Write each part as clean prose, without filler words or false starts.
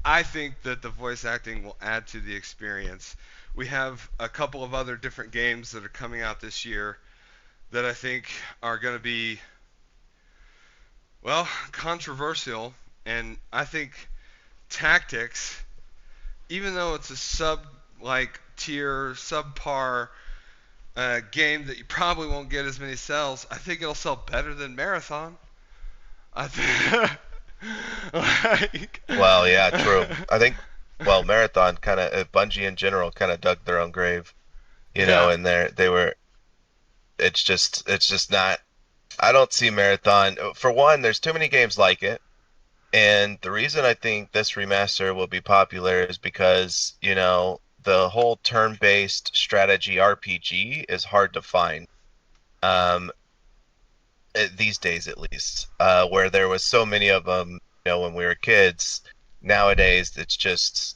I think that the voice acting will add to the experience. We have a couple of other different games that are coming out this year that I think are going to be, well, controversial. And I think Tactics, even though it's a tier, subpar game that you probably won't get as many sales, I think it'll sell better than Marathon. I think. like, Well, yeah, true. I think, well, Marathon kind of, Bungie in general kind of dug their own grave, yeah. and they were, it's just not, I don't see Marathon. For one, there's too many games like it. And the reason I think this remaster will be popular is because, the whole turn-based strategy RPG is hard to find. Um, these days at least, where there was so many of them, when we were kids. Nowadays, it's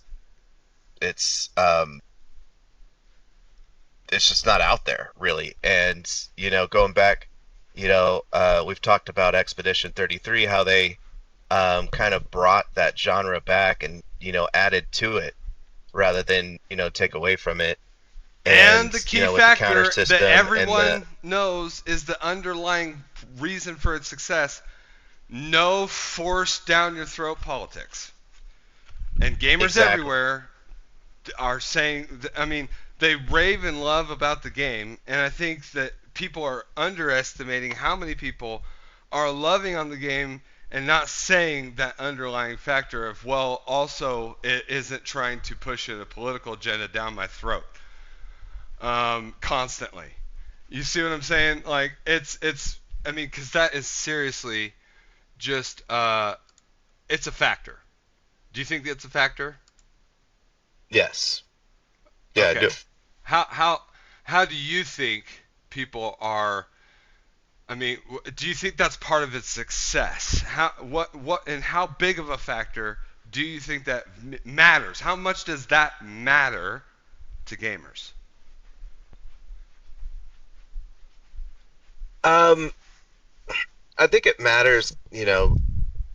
um, it's just not out there really. And going back, we've talked about Expedition 33, how they kind of brought that genre back and added to it rather than take away from it. And And the key with the counter factor that system and the everyone knows is the underlying reason for its success: no force down your throat politics. And gamers exactly. everywhere are saying, I mean, they rave and love about the game, and I think that people are underestimating how many people are loving on the game and not saying that underlying factor of, well, also it isn't trying to push a political agenda down my throat constantly. You see what I'm saying? Like it's I mean, because that is seriously just it's a factor. Do you think that's a factor? Yes. Yeah, I Okay. do. How do you think people are? I mean, do you think that's part of its success? What and how big of a factor do you think that matters? How much does that matter to gamers? Um, I think it matters,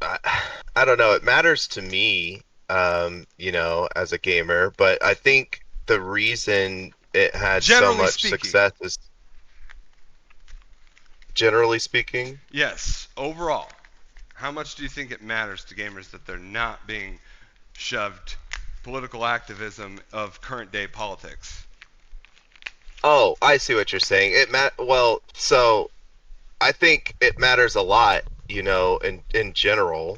I, I don't know, it matters to me, as a gamer, but I think the reason it had so Generally much speaking, success is, generally speaking. yes. Overall, how much do you think it matters to gamers that they're not being shoved political activism of current day politics? Oh, I see what you're saying. Well, so I think it matters a lot, in general,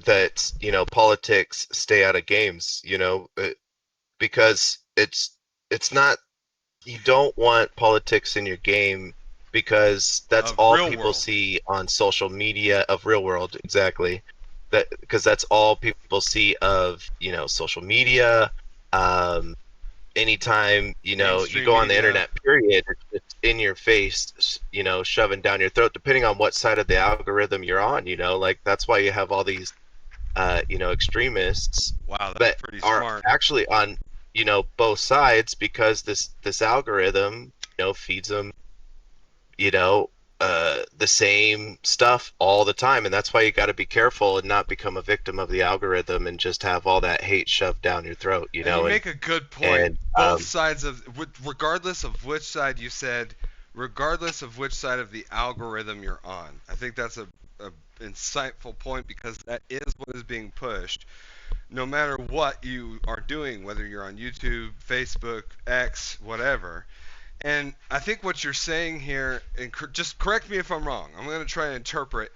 that, politics stay out of games, because it's not, you don't want politics in your game because that's Of all real people world. see on social media of real world, exactly. That because that's all people see of, social media. Um, Anytime, you Mainstream go on the media. internet, period, it's in your face, shoving down your throat, depending on what side of the algorithm you're on, like that's why you have all these extremists Wow, that's that pretty are smart. actually on, both sides because this algorithm, feeds them, you know, the same stuff all the time, and that's why you got to be careful and not become a victim of the algorithm and just have all that hate shoved down your throat, And you and make a good point. and Both sides of, regardless of which side you said, regardless of which side of the algorithm you're on. I think that's a insightful point because that is what is being pushed. No matter what you are doing, whether you're on YouTube, Facebook, X, whatever. And I think what you're saying here, and just correct me if I'm wrong. I'm going to try and interpret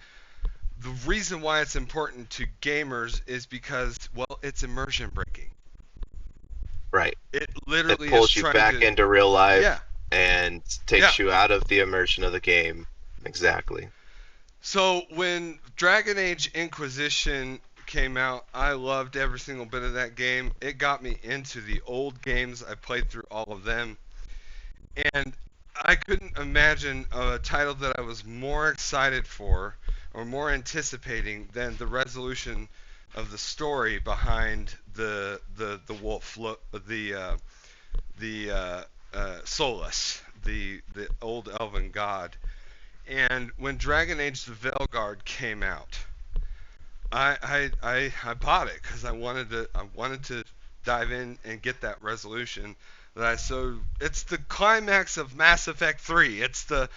the reason why it's important to gamers is because, well, it's immersion breaking. right, It it literally is pulls you trying back to, into real yeah, life and yeah. takes you out of the immersion of the game. Exactly. So when Dragon Age Inquisition came out, I loved every single bit of that game. It got me into the old games. I played through all of them, and I couldn't imagine a title that I was more excited for or more anticipating than the resolution of the story behind the wolf Solus, the old elven god. And when Dragon Age: The Veilguard came out, I bought it because I wanted to dive in and get that resolution that I so it's the climax of Mass Effect 3. It's the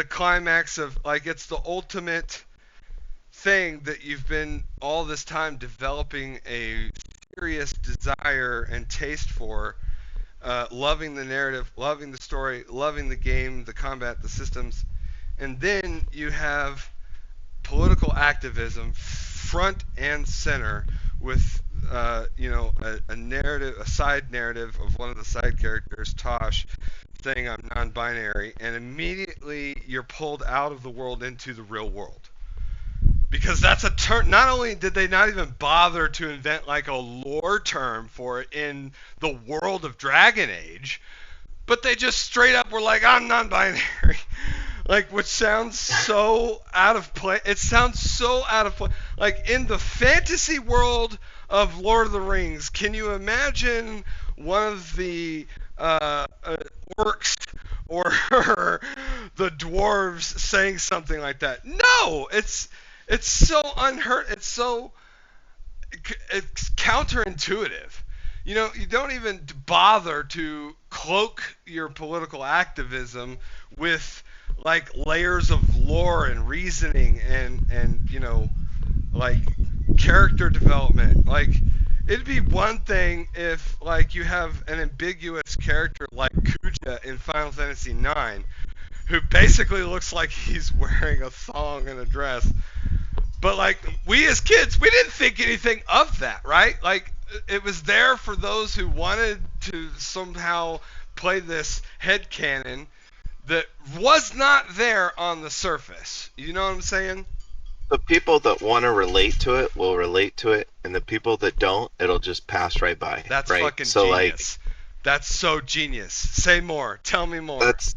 climax of like it's the ultimate thing that you've been all this time developing a serious desire and taste for, loving the narrative, loving the story, loving the game, the combat, the systems, and then you have political activism front and center with a narrative, a side narrative of one of the side characters, Tosh, saying I'm non-binary, and immediately you're pulled out of the world into the real world. Because that's a term. Not only did they not even bother to invent like a lore term for it in the world of Dragon Age, but they just straight up were like, I'm non-binary. Like, which sounds so out of place. It sounds so out of place. Like, in the fantasy world of Lord of the Rings, can you imagine one of the orcs or the dwarves saying something like that? No! It's so unheard. It's counterintuitive. You don't even bother to cloak your political activism with like layers of lore and reasoning and like character development. Like it'd be one thing if like you have an ambiguous character like Kuja in Final Fantasy IX who basically looks like he's wearing a thong and a dress. But like we as kids, we didn't think anything of that, right? Like it was there for those who wanted to somehow play this headcanon that was not there on the surface. You know what I'm saying? The people that want to relate to it will relate to it, and the people that don't, it'll just pass right by. That's right? fucking so genius. That's so genius. Say more. Tell me more. That's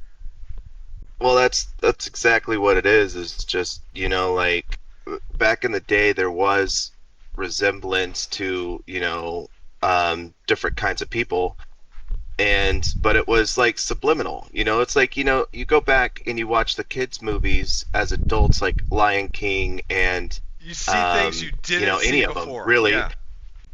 exactly what it is. Is just like back in the day there was resemblance to different kinds of people, but it was like subliminal. It's like you go back and you watch the kids movies as adults, like Lion King, and you see things you didn't see any before. of them really. Yeah.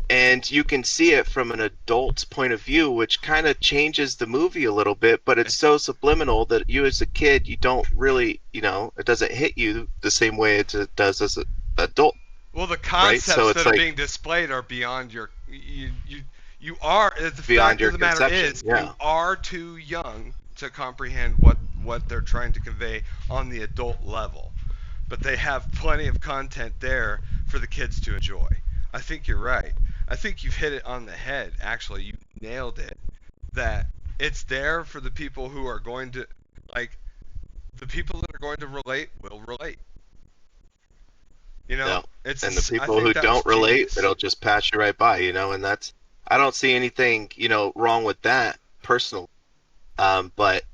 And you can see it from an adult's point of view, which kind of changes the movie a little bit, but it's so subliminal that you as a kid, you don't really, it doesn't hit you the same way it does as an adult. Well, the concepts right? So that are being displayed are beyond your, you are, the fact of the matter is, yeah. You are too young to comprehend what they're trying to convey on the adult level. But they have plenty of content there for the kids to enjoy. I think you're right. I think you've hit it on the head. Actually, you nailed it. That it's there for the people who are going to, like, the people that are going to relate will relate. Yeah. And the people who don't relate, it'll just pass you right by, and that's, I don't see anything, wrong with that personally. But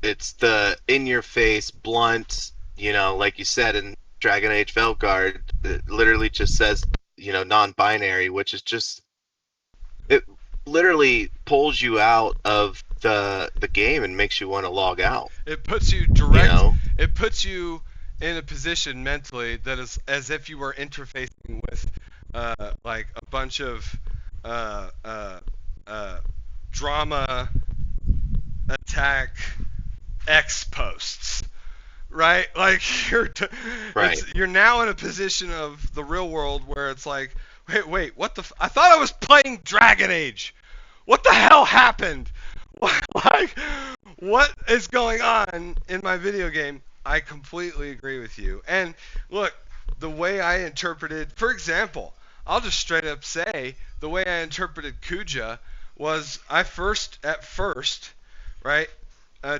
it's the in-your-face, blunt, like you said in Dragon Age Veilguard, it literally just says, non-binary, which is just, it literally pulls you out of the game and makes you want to log out. It puts you direct. It puts you in a position mentally that is as if you were interfacing with like a bunch of drama attack X posts. Right? Like you're now in a position of the real world where it's like, wait, what the I thought I was playing Dragon Age. What the hell happened? Like, what is going on in my video game? I completely agree with you. And look, the way I interpreted, for example, I'll just straight up say, the way I interpreted Kuja was at first, right?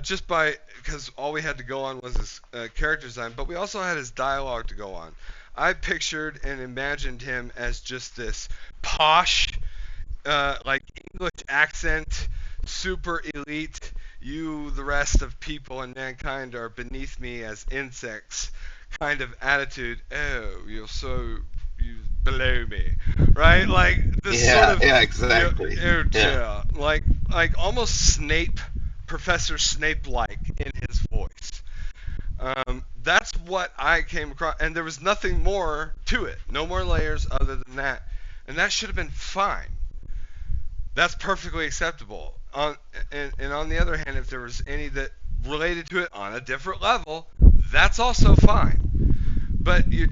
Just because all we had to go on was his character design, but we also had his dialogue to go on. I pictured and imagined him as just this posh, like English accent, super elite. You, the rest of people and mankind, are beneath me as insects kind of attitude. Oh, you below me, right? Like this sort of exactly. Like almost Snape. Professor Snape-like in his voice. that's what I came across, and there was nothing more to it. No more layers other than that, and that should have been fine. That's perfectly acceptable. And on the other hand, if there was any that related to it on a different level, that's also fine. But you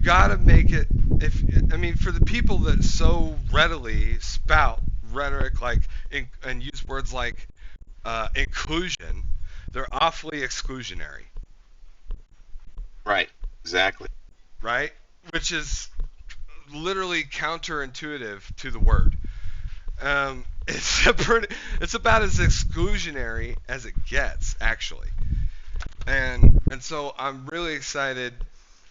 gotta make it. If I mean, for the people that so readily spout rhetoric like and use words like inclusion, they're awfully exclusionary, Right. Exactly. right? Which is literally counterintuitive to the word. It's about as exclusionary as it gets, actually. And so I'm really excited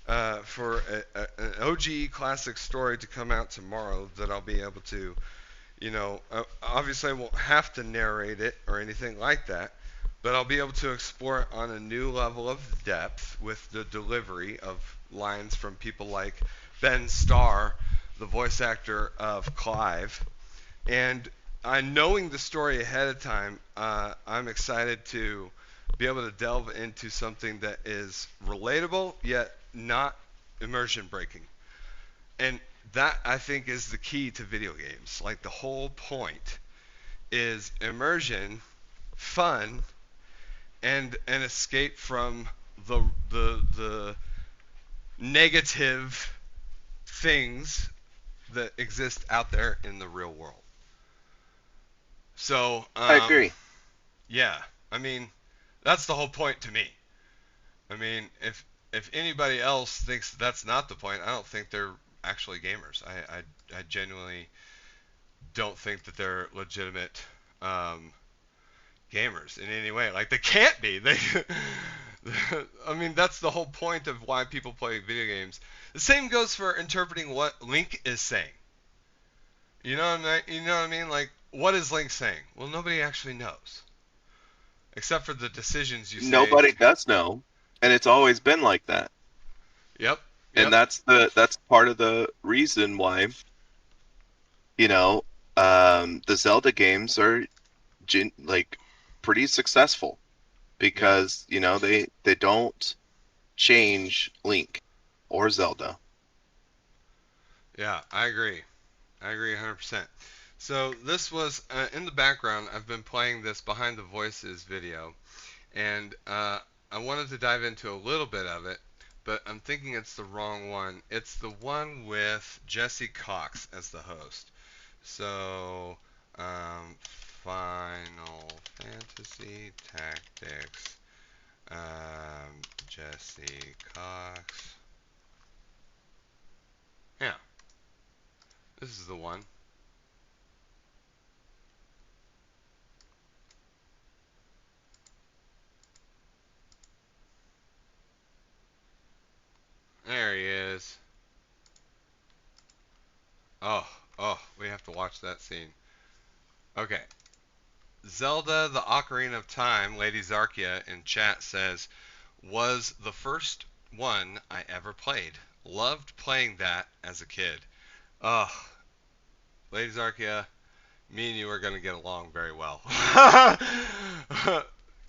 for an OG classic story to come out tomorrow that I'll be able to, obviously I won't have to narrate it or anything like that, but I'll be able to explore it on a new level of depth with the delivery of lines from people like Ben Starr, the voice actor of Clive. And knowing the story ahead of time, I'm excited to be able to delve into something that is relatable yet not immersion breaking. And that I think is the key to video games. Like the whole point is immersion, fun, and an escape from the negative things that exist out there in the real world. So, I agree. yeah, I mean, that's the whole point to me. I mean, if anybody else thinks that's not the point, I don't think they're actually gamers. I genuinely don't think that they're legitimate gamers in any way. Like they can't be. They, I mean, that's the whole point of why people play video games. The same goes for interpreting what Link is saying. You know what I mean? You know what I mean? Like, what is Link saying? Well, nobody actually knows, except for the decisions you say. Nobody does know, and it's always been like that. Yep. And Yep. that's part of the reason why, you know, the Zelda games are like pretty successful because they don't change Link or Zelda. Yeah, I agree. I agree 100%. So this was in the background. I've been playing this Behind the Voices video, and I wanted to dive into a little bit of it, but I'm thinking it's the wrong one. It's the one with Jesse Cox as the host. So, Final Fantasy Tactics, Jesse Cox. Yeah, this is the one. There he is. Oh, we have to watch that scene. Okay. Zelda the Ocarina of Time, Lady Zarkia in chat says, was the first one I ever played. Loved playing that as a kid. Oh, Lady Zarkia, me and you are going to get along very well.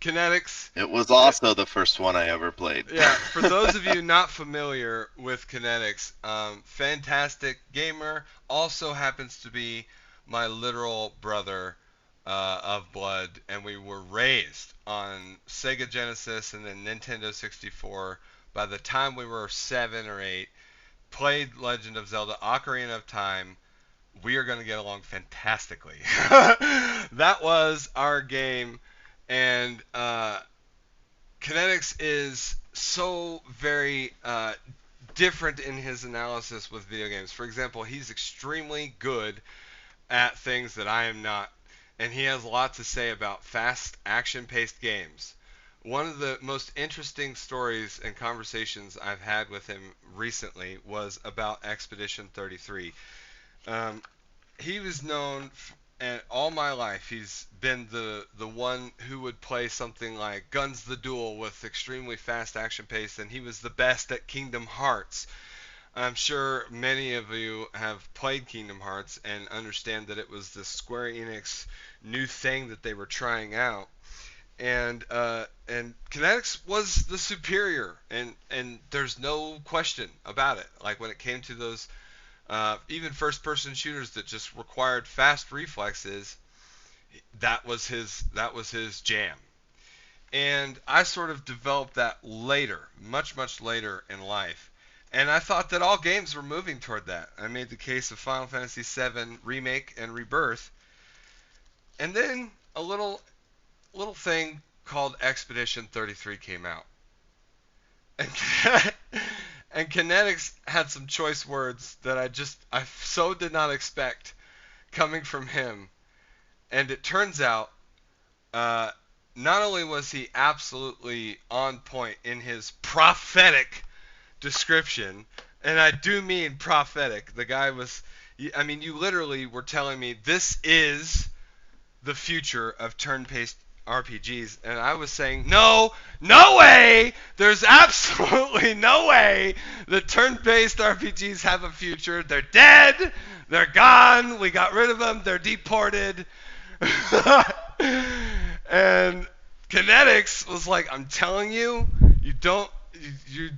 Kennectics. It was also the first one I ever played. Yeah, for those of you not familiar with Kennectics, fantastic gamer, also happens to be my literal brother of blood, and we were raised on Sega Genesis and then Nintendo 64. By the time we were 7 or 8, played Legend of Zelda Ocarina of Time. We are going to get along fantastically. That was our game, and Kennectics is so very different in his analysis with video games. For example, he's extremely good at things that I am not, and he has a lot to say about fast, action-paced games. One of the most interesting stories and conversations I've had with him recently was about Expedition 33. He was known, and all my life, he's been the one who would play something like Guns the Duel with extremely fast action pace, and he was the best at Kingdom Hearts. I'm sure many of you have played Kingdom Hearts and understand that it was the Square Enix new thing that they were trying out. and Kennectics was the superior, and there's no question about it. Like when it came to those even first-person shooters that just required fast reflexes, that was his jam. And I sort of developed that later, much later in life. And I thought that all games were moving toward that. I made the case of Final Fantasy VII Remake and Rebirth, and then a little thing called Expedition 33 came out. And, and Kennectics had some choice words that I so did not expect coming from him. And it turns out, uh, not only was he absolutely on point in his prophetic description, and I do mean prophetic. The guy was, I mean, you literally were telling me this is the future of turn-based RPGs, and I was saying, no, no way! There's absolutely no way that turn-based RPGs have a future. They're dead. They're gone. We got rid of them. They're deported. And Kennectics was like, I'm telling you, you don't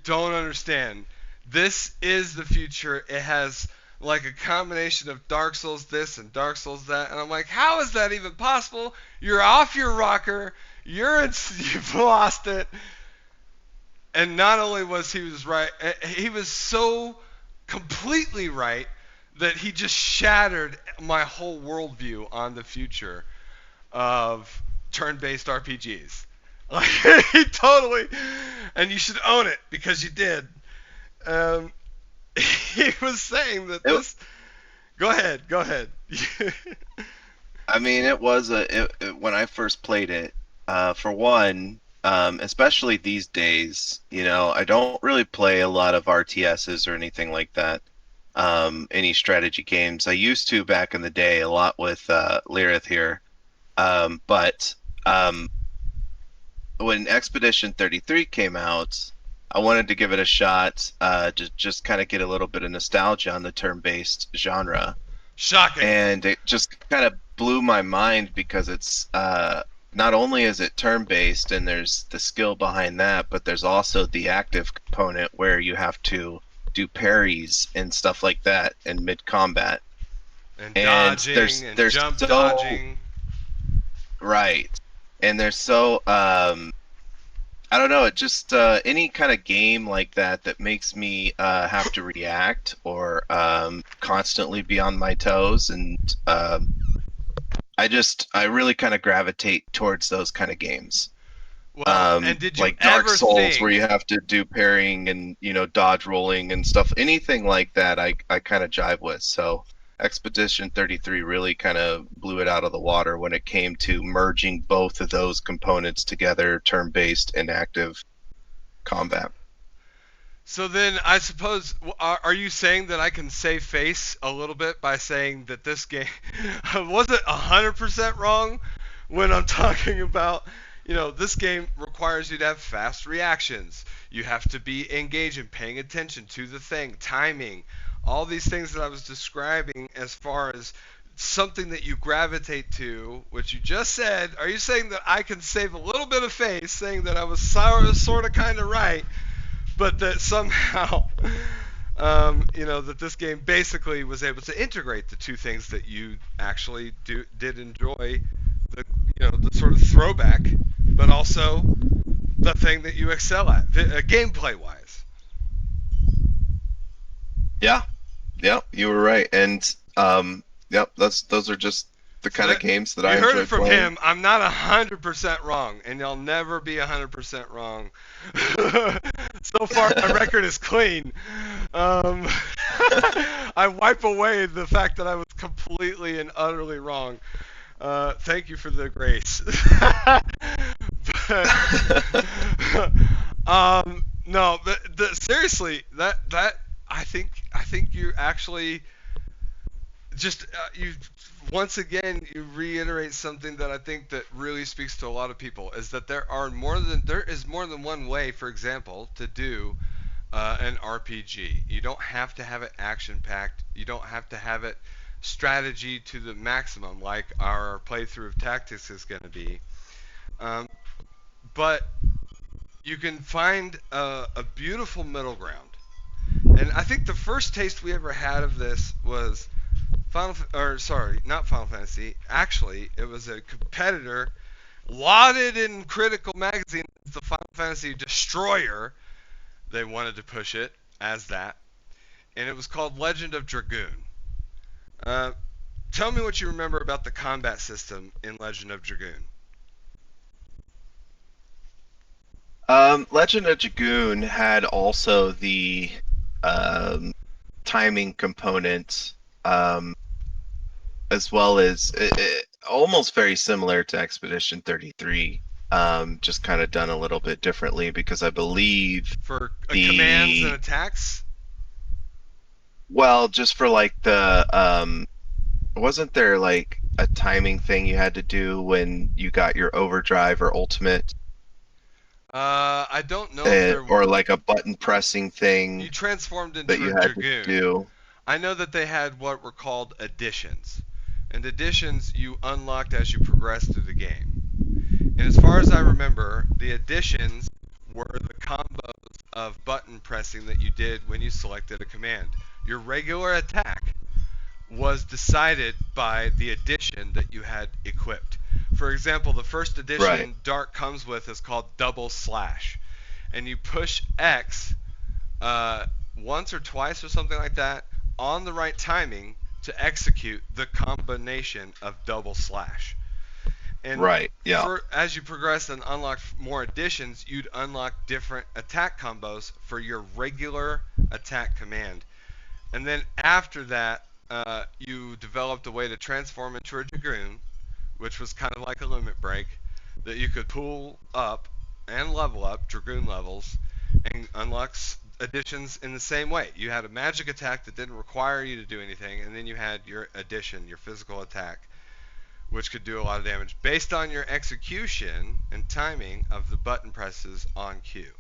understand. This is the future. It has like a combination of Dark Souls this and Dark Souls that, and I'm like, how is that even possible? You're off your rocker. You've lost it. And not only was he was right, he was so completely right that he just shattered my whole worldview on the future of turn-based RPGs. Like, he totally, and you should own it because you did. He was saying that this. Go ahead. I mean, it was when I first played it. For one, especially these days, I don't really play a lot of RTSs or anything like that. Any strategy games. I used to back in the day a lot with Lyrith here. But when Expedition 33 came out, I wanted to give it a shot, to just kind of get a little bit of nostalgia on the turn-based genre. Shocking. And it just kind of blew my mind because it's not only is it turn-based and there's the skill behind that, but there's also the active component where you have to do parries and stuff like that in mid-combat. And dodging and jump dodging. Right. And they're so I don't know, it just any kind of game like that makes me have to react or constantly be on my toes, and I really kind of gravitate towards those kind of games. Well, and did you like Dark ever Souls think, where you have to do parrying and dodge rolling and stuff, anything like that I kind of jive with. So Expedition 33 really kind of blew it out of the water when it came to merging both of those components together, turn-based and active combat. So then I suppose, are you saying that I can save face a little bit by saying that this game wasn't 100% wrong when I'm talking about, this game requires you to have fast reactions. You have to be engaged and paying attention to the thing, timing, all these things that I was describing as far as something that you gravitate to, which you just said. Are you saying that I can save a little bit of face saying that I was sort of kind of right, but that somehow, that this game basically was able to integrate the two things that you actually did enjoy, the sort of throwback, but also the thing that you excel at, gameplay-wise. Yeah, you were right, and those are just the kind of games that I enjoy playing. You heard it from him. I'm not 100% wrong, and you'll never be 100% wrong. So far, my record is clean. I wipe away the fact that I was completely and utterly wrong. Thank you for the grace. No, seriously, that I think you actually just you once again you reiterate something that I think that really speaks to a lot of people, is that there is more than one way, for example, to do an RPG. You don't have to have it action packed. You don't have to have it strategy to the maximum like our playthrough of Tactics is going to be. but you can find a beautiful middle ground. And I think the first taste we ever had of this was not Final Fantasy. Actually, it was a competitor lauded in Critical Magazine as the Final Fantasy Destroyer. They wanted to push it as that, and it was called Legend of Dragoon. Uh, Tell me what you remember about the combat system in Legend of Dragoon. Legend of Dragoon had also the um, timing component, um, as well as almost very similar to Expedition 33, just kind of done a little bit differently because I believe For commands and the attacks? well, just for like the wasn't there like a timing thing you had to do when you got your overdrive or ultimate, I don't know if there. or like a button pressing You thing transformed that into you a had to dragoon. do? I know that they had what were called additions, and additions you unlocked as you progressed through the game. And as far as I remember, the additions were the combos of button pressing that you did when you selected a command. Your regular attack was decided by the addition that you had equipped. For example, the first Right. addition Dark comes with is called Double Slash, and you push X once or twice or something like that on the right timing to execute the combination of Double Slash. And Right. Yeah. for as you progress and unlock more additions, you'd unlock different attack combos for your regular attack command. And then after that, you developed a way to transform into a Dragoon, which was kind of like a limit break, that you could pull up and level up Dragoon levels and unlock additions in the same way. You had a magic attack that didn't require you to do anything, and then you had your addition, your physical attack, which could do a lot of damage based on your execution and timing of the button presses on cue.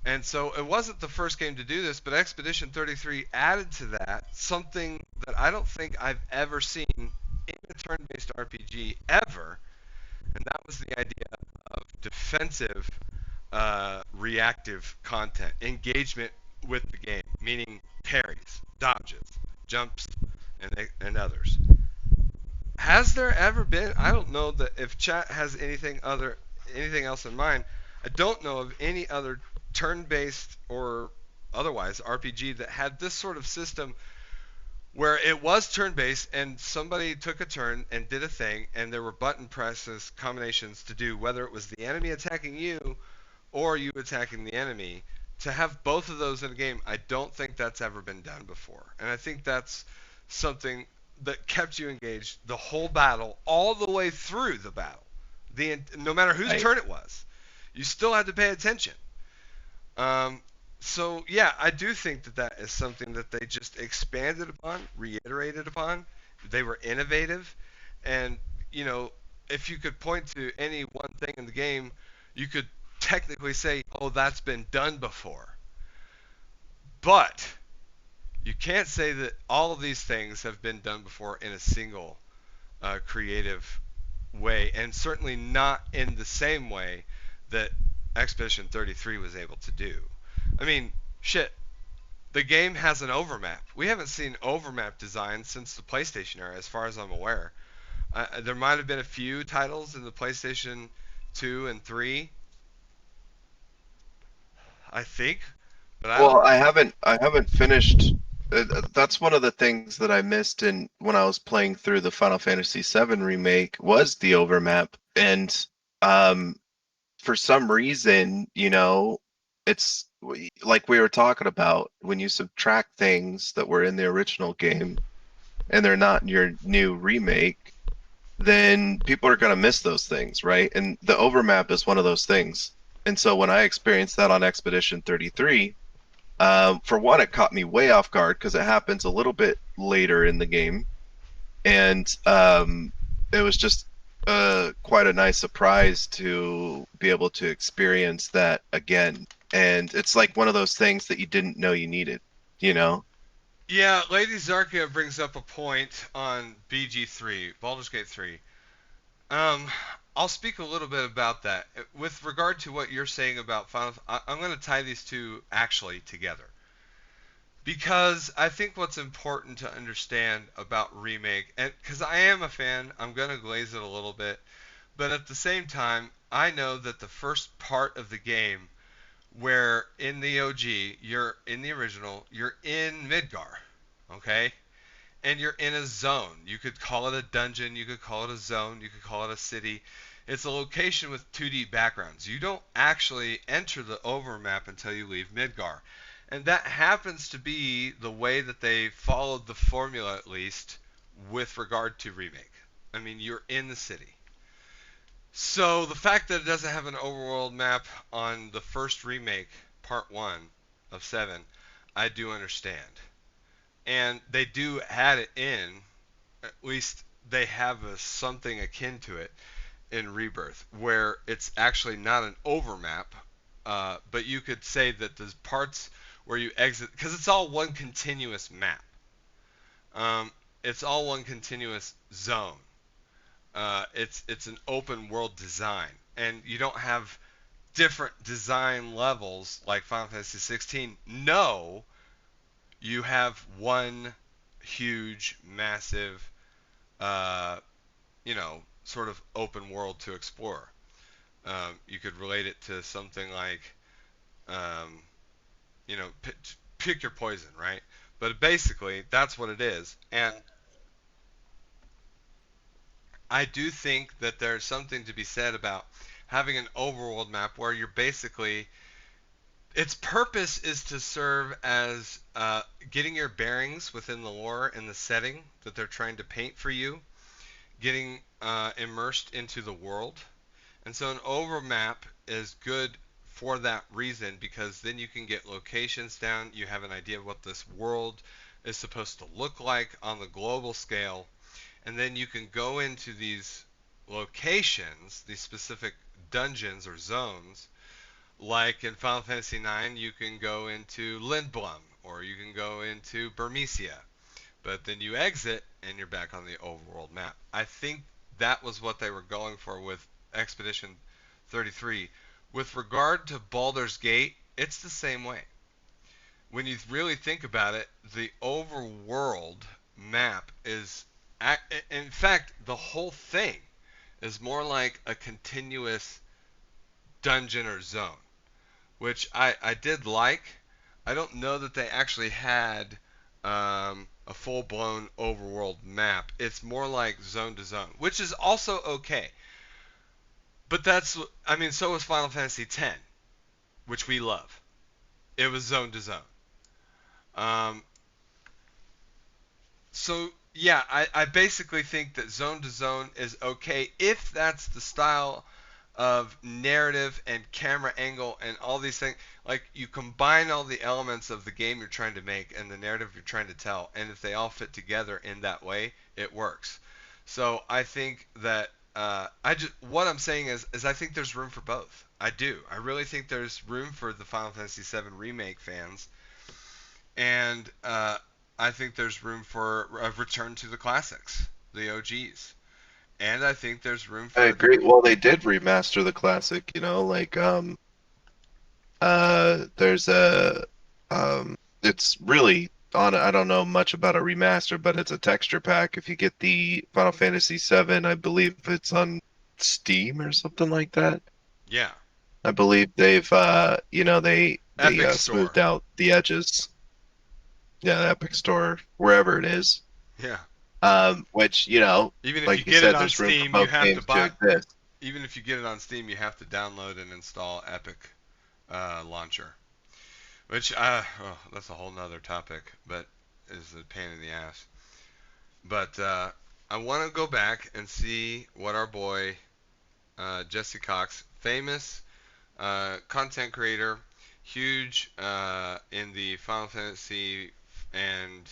And so it wasn't the first game to do this, but Expedition 33 added to that something that I don't think I've ever seen in a turn-based RPG ever, and that was the idea of defensive, reactive content, engagement with the game, meaning parries, dodges, jumps, and others. Has there ever been? I don't know that if chat has anything else in mind. I don't know of any other turn-based or otherwise RPG that had this sort of system where it was turn-based and somebody took a turn and did a thing and there were button presses combinations to do whether it was the enemy attacking you or you attacking the enemy. To have both of those in a game, I don't think that's ever been done before. And I think that's something that kept you engaged the whole battle, all the way through the battle. No matter whose Right. turn it was, you still had to pay attention. Um, so yeah, I do think that that is something that they just expanded upon, reiterated upon. They were innovative, and you know, if you could point to any one thing in the game, you could technically say, "Oh, that's been done before." But you can't say that all of these things have been done before in a single creative way, and certainly not in the same way that Expedition 33 was able to do. I mean, shit, the game has an overmap. We haven't seen overmap design since the PlayStation era, as far as I'm aware. There might have been a few titles in the PlayStation 2 and 3, I think, but I Well, don't. I haven't finished. That's one of the things that I missed in when I was playing through the Final Fantasy VII remake was the overmap, and um, for some reason, it's like we were talking about when you subtract things that were in the original game and they're not in your new remake, then people are going to miss those things, right? And the overmap is one of those things. And so when I experienced that on Expedition 33, for one, it caught me way off guard because it happens a little bit later in the game, and it was just quite a nice surprise to be able to experience that again. And it's like one of those things that you didn't know you needed, you know? Yeah, Lady Zarkia brings up a point on BG3, Baldur's Gate 3. Um, I'll speak a little bit about that. With regard to what you're saying about I'm going to tie these two actually together. Because I think what's important to understand about Remake, and because I am a fan, I'm going to glaze it a little bit, but at the same time, I know that the first part of the game, where in the OG, you're in the original, you're in Midgar, okay? And you're in a zone. You could call it a dungeon, you could call it a zone, you could call it a city. It's a location with 2D backgrounds. You don't actually enter the overmap until you leave Midgar. And that happens to be the way that they followed the formula, at least, with regard to Remake. I mean, you're in the city. So the fact that it doesn't have an overworld map on the first Remake, Part 1 of 7, I do understand. And they do add it in, at least they have something akin to it in Rebirth, where it's actually not an overmap, but you could say that there's parts where you exit, because it's all one continuous map. It's all one continuous zone. It's an open world design, and you don't have different design levels like Final Fantasy 16. No, you have one huge, massive, sort of open world to explore. You could relate it to something like, um, pick your poison, right? But basically, that's what it is. And I do think that there's something to be said about having an overworld map where you're basically, its purpose is to serve as getting your bearings within the lore and the setting that they're trying to paint for you, getting immersed into the world. And so an overmap is good for that reason, because then you can get locations down, you have an idea of what this world is supposed to look like on the global scale, and then you can go into these locations, these specific dungeons or zones. Like in Final Fantasy IX, you can go into Lindblum, or you can go into Burmecia, but then you exit and you're back on the overworld map. I think that was what they were going for with Expedition 33. With regard to Baldur's Gate, it's the same way. When you really think about it, the overworld map is, in fact, the whole thing is more like a continuous dungeon or zone, which I did like. I don't know that they actually had a full-blown overworld map. It's more like zone to zone, which is also okay. But so was Final Fantasy X, which we love. It was zone to zone. Um, so yeah, I basically think that zone to zone is okay if that's the style of narrative and camera angle and all these things. Like, you combine all the elements of the game you're trying to make and the narrative you're trying to tell, and if they all fit together in that way, it works. So I think that what I'm saying is I think there's room for both. I do. I really think there's room for the Final Fantasy VII Remake fans, and I think there's room for a return to the classics, the OGs. And I think there's room I for agree. Well, they did remaster the classic, like there's it's really on. I don't know much about a remaster, but it's a texture pack. If you get the Final Fantasy VII, I believe it's on Steam or something like that. Yeah. I believe they've they Epic Store. smoothed out the edges. Yeah, the Epic Store, wherever it is. Yeah. Which Even if like you you get said, it on there's room Steam, for you both have to games buy. to exist. Even if you get it on Steam, you have to download and install Epic Launcher, which that's a whole nother topic, but is a pain in the ass. But I want to go back and see what our boy Jesse Cox, famous content creator, huge in the Final Fantasy and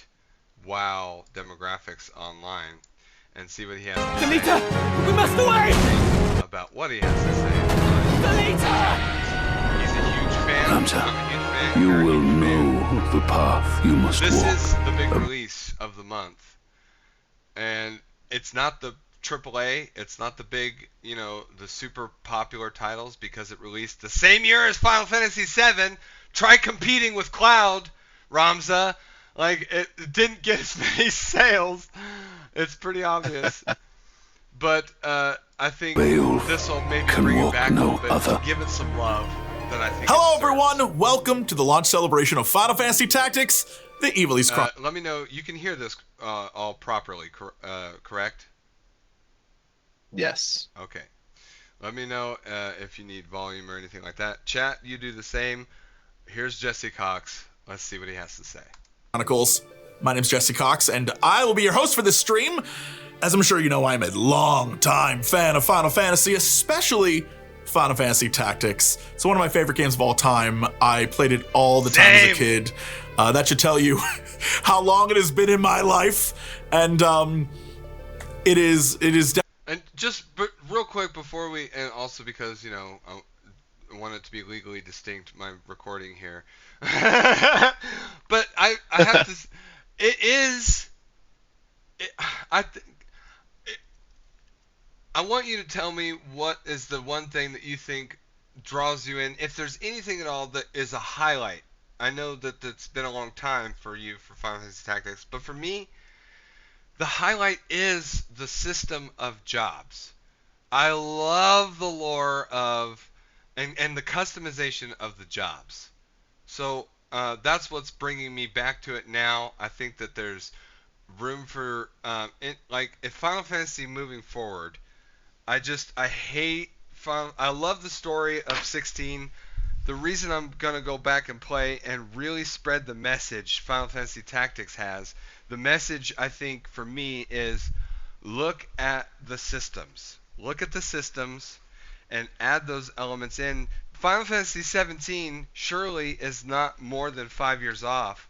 WoW demographics online, and see what he has to Delita! say We must away! about what he has to say. Delita! He's a huge fan. Hunter, I'm a huge fan. you You're a will huge fan. know the path you must This walk. is the big release of the month, and it's not the AAA. It's not the big, the super popular titles because it released the same year as Final Fantasy VII. Try competing with Cloud, Ramza. Like, it didn't get as many sales. It's pretty obvious. But I think this will maybe bring it back a little bit, give it some love. That I think. Hello, everyone. Welcome to the launch celebration of Final Fantasy Tactics, the Ivalice Chronicles. Let me know. You can hear this all properly, correct? Yes. Okay. Let me know if you need volume or anything like that. Chat, you do the same. Here's Jesse Cox. Let's see what he has to say. Chronicles. My name's Jesse Cox, and I will be your host for this stream. As I'm sure you know, I'm a long-time fan of Final Fantasy, especially Final Fantasy Tactics. It's one of my favorite games of all time. I played it all the time as a kid. That should tell you how long it has been in my life. And it is. And but real quick before we, and also because I want it to be legally distinct, my recording here. But I have to. It is. I want you to tell me what is the one thing that you think draws you in, if there's anything at all that is a highlight. I know that it's been a long time for you for Final Fantasy Tactics, but for me, the highlight is the system of jobs. I love the lore of and the customization of the jobs. So that's what's bringing me back to it now. I think that there's room for if Final Fantasy moving forward. I love the story of 16. The reason I'm going to go back and play and really spread the message Final Fantasy Tactics has, the message I think for me is look at the systems. Look at the systems and add those elements in. Final Fantasy 17 surely is not more than 5 years off.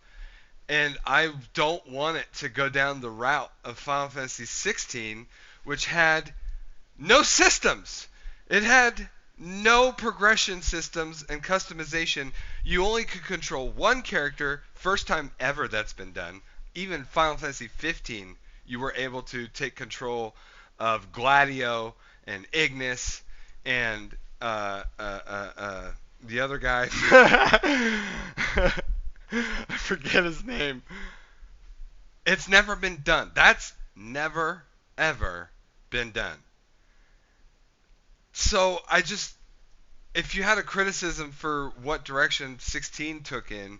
And I don't want it to go down the route of Final Fantasy 16, which had no systems. It had no progression systems and customization. You only could control one character. First time ever that's been done. Even Final Fantasy 15, you were able to take control of Gladio and Ignis and the other guy. I forget his name. It's never been done. That's never, ever been done. So if you had a criticism for what direction 16 took in,